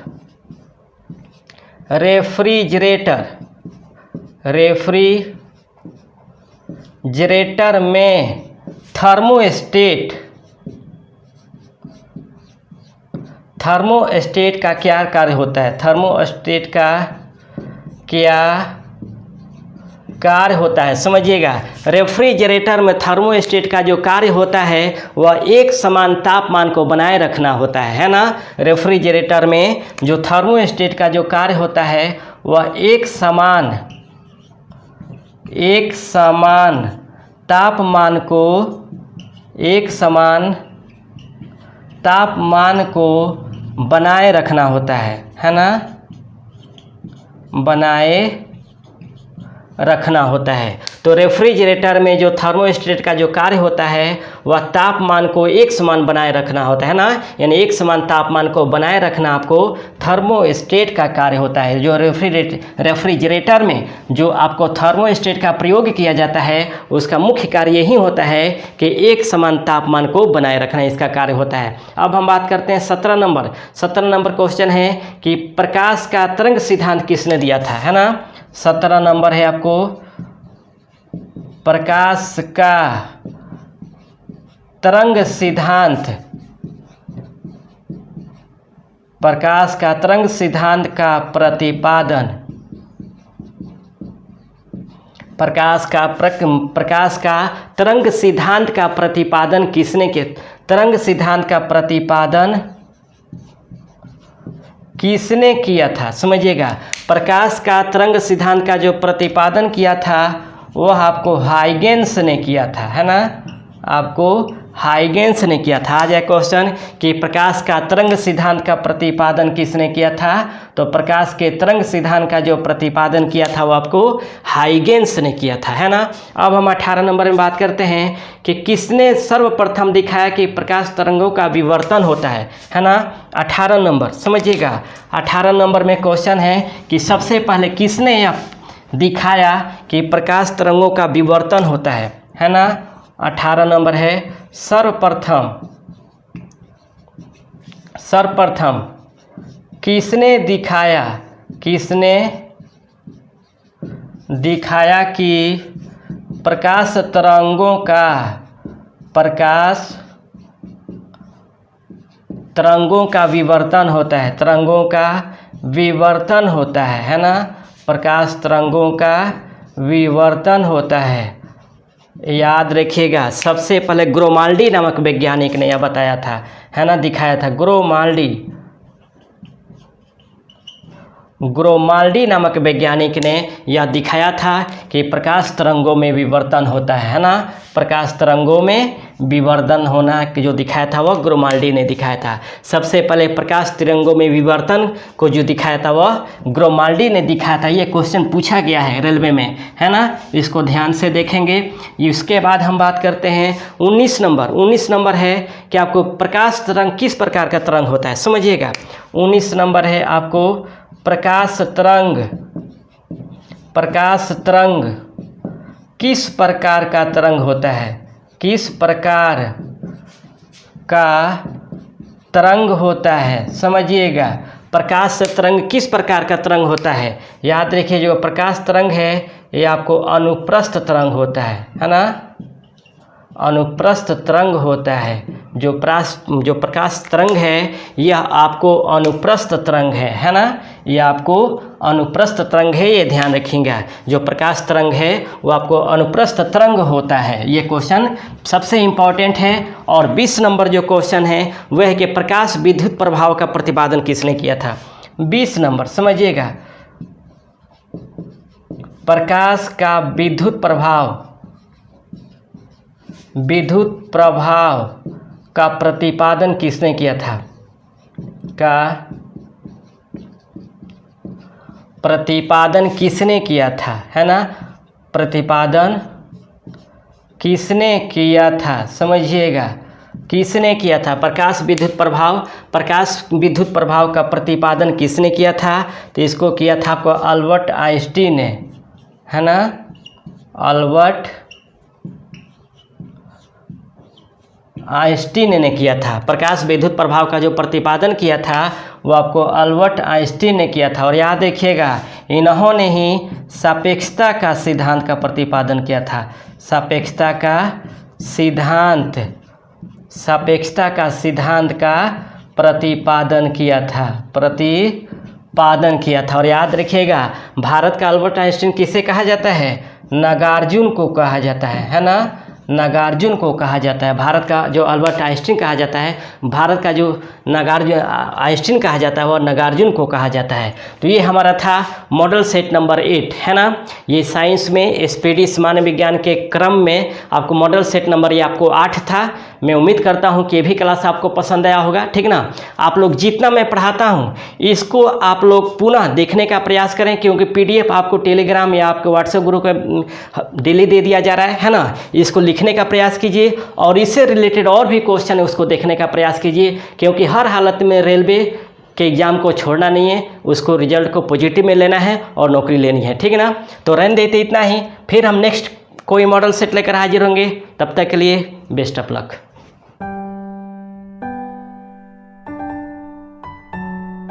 S1: रेफ्रिजरेटर में थर्मोस्टेट का क्या कार्य होता है? थर्मोस्टेट का क्या कार्य होता है? समझिएगा, रेफ्रिजरेटर में थर्मोस्टेट का जो कार्य होता है वह एक समान तापमान को बनाए रखना होता है ना। रेफ्रिजरेटर में जो थर्मोस्टेट का जो कार्य होता है वह एक समान एक समान तापमान को बनाए रखना होता है ना, बनाए रखना होता है। तो रेफ्रिजरेटर में जो थर्मोस्टेट का जो कार्य होता है वह तापमान को एक समान बनाए रखना होता है ना, यानी एक समान तापमान को बनाए रखना आपको थर्मोस्टेट का कार्य होता है। जो रेफ्रिजरेटर में जो आपको थर्मोस्टेट का प्रयोग किया जाता है उसका मुख्य कार्य यही होता है कि एक समान तापमान को बनाए रखना इसका कार्य होता है। अब हम बात करते हैं 17 नंबर क्वेश्चन है कि प्रकाश का तरंग सिद्धांत किसने दिया था, है ना। 17 नंबर है आपको प्रकाश का तरंग सिद्धांत, प्रकाश का तरंग सिद्धांत का प्रतिपादन, प्रकाश का तरंग सिद्धांत का प्रतिपादन किसने किया, तरंग सिद्धांत का प्रतिपादन किसने किया था, समझिएगा। प्रकाश का तरंग सिद्धांत का जो प्रतिपादन किया था वह आपको हाइगेंस ने किया था, है ना, आपको हाइगेंस ने किया था। आ जाए क्वेश्चन कि प्रकाश का तरंग सिद्धांत का प्रतिपादन किसने किया था, तो प्रकाश के तरंग सिद्धांत का जो प्रतिपादन किया था वो आपको हाइगेंस ने किया था, है ना। अब हम 18 नंबर में बात करते हैं कि किसने सर्वप्रथम दिखाया कि प्रकाश तरंगों का विवर्तन होता है ना। 18 नंबर समझिएगा, 18 नंबर में क्वेश्चन है कि सबसे पहले किसने यह दिखाया कि प्रकाश तरंगों का विवर्तन होता है ना। 18 नंबर है सर्वप्रथम किसने दिखाया कि प्रकाश तरंगों का विवर्तन होता है, तरंगों का विवर्तन होता है ना, प्रकाश तरंगों का विवर्तन होता है। याद रखिएगा, सबसे पहले ग्रोमाल्डी नामक वैज्ञानिक ने यह बताया था, है ना, दिखाया था। ग्रोमाल्डी नामक वैज्ञानिक ने यह दिखाया था कि प्रकाश तरंगों में विवर्तन होता है ना, प्रकाश तरंगों में विवर्तन होना जो दिखाया था वह ग्रोमाल्डी ने दिखाया था। सबसे पहले प्रकाश तरंगों में विवर्तन को जो दिखाया था वह ग्रोमाल्डी ने दिखाया था। ये क्वेश्चन पूछा गया है रेलवे में, है ना, इसको ध्यान से देखेंगे। इसके बाद हम बात करते हैं 19 नंबर है कि आपको प्रकाश तरंग किस प्रकार का तरंग होता है, समझिएगा। 19 नंबर है आपको प्रकाश तरंग किस प्रकार का तरंग होता है, किस प्रकार का तरंग होता है, समझिएगा। प्रकाश तरंग किस प्रकार का तरंग होता है, याद रखिए जो प्रकाश तरंग है ये आपको अनुप्रस्थ तरंग होता है ना, अनुप्रस्थ तरंग होता है। जो प्रकाश तरंग है यह आपको अनुप्रस्थ तरंग है ना, यह आपको अनुप्रस्थ तरंग है, ये ध्यान रखिएगा। जो प्रकाश तरंग है वो आपको अनुप्रस्थ तरंग होता है। ये क्वेश्चन सबसे इम्पॉर्टेंट है। और 20 नंबर जो क्वेश्चन है वह है कि प्रकाश विद्युत प्रभाव का प्रतिपादन किसने किया था। 20 नंबर समझिएगा, प्रकाश का विद्युत प्रभाव का प्रतिपादन किसने किया था, प्रतिपादन किसने किया था, है ना, प्रतिपादन किसने किया था, समझिएगा किसने किया था। प्रकाश विद्युत प्रभाव का प्रतिपादन किसने किया था, तो इसको किया था आपको अल्बर्ट आइंस्टीन ने, है ना, अल्बर्ट आइंस्टीन ने किया था। प्रकाश विद्युत प्रभाव का जो प्रतिपादन किया था वो आपको अल्बर्ट आइंस्टीन ने किया था। और याद रखिएगा इन्होंने ही सापेक्षता का सिद्धांत का प्रतिपादन किया था, सापेक्षता का सिद्धांत का प्रतिपादन किया था। और याद रखिएगा भारत का अल्बर्ट आइंस्टीन किसे कहा जाता है, नागार्जुन को कहा जाता है ना, नागार्जुन को कहा जाता है। भारत का जो अल्बर्ट आइंस्टीन कहा जाता है, भारत का जो नागार्जुन आइंस्टीन कहा जाता है वह नागार्जुन को कहा जाता है। तो ये हमारा था मॉडल सेट नंबर 8, है ना। ये साइंस में स्पीडी सामान्य विज्ञान के क्रम में आपको मॉडल सेट नंबर ये आपको 8 था। मैं उम्मीद करता हूँ कि ये भी क्लास आपको पसंद आया होगा, ठीक ना। आप लोग जितना मैं पढ़ाता हूँ इसको आप लोग पुनः देखने का प्रयास करें, क्योंकि PDF आपको टेलीग्राम या आपके व्हाट्सएप ग्रुप पे डेली दे दिया जा रहा है ना। इसको लिखने का प्रयास कीजिए और इससे रिलेटेड और भी क्वेश्चन है उसको देखने का प्रयास कीजिए, क्योंकि हर हालत में रेलवे के एग्ज़ाम को छोड़ना नहीं है, उसको रिजल्ट को पॉजिटिव में लेना है और नौकरी लेनी है, ठीक है ना। तो रहने देते इतना ही, फिर हम नेक्स्ट कोई मॉडल सेट लेकर हाजिर होंगे। तब तक के लिए बेस्ट ऑफ लक।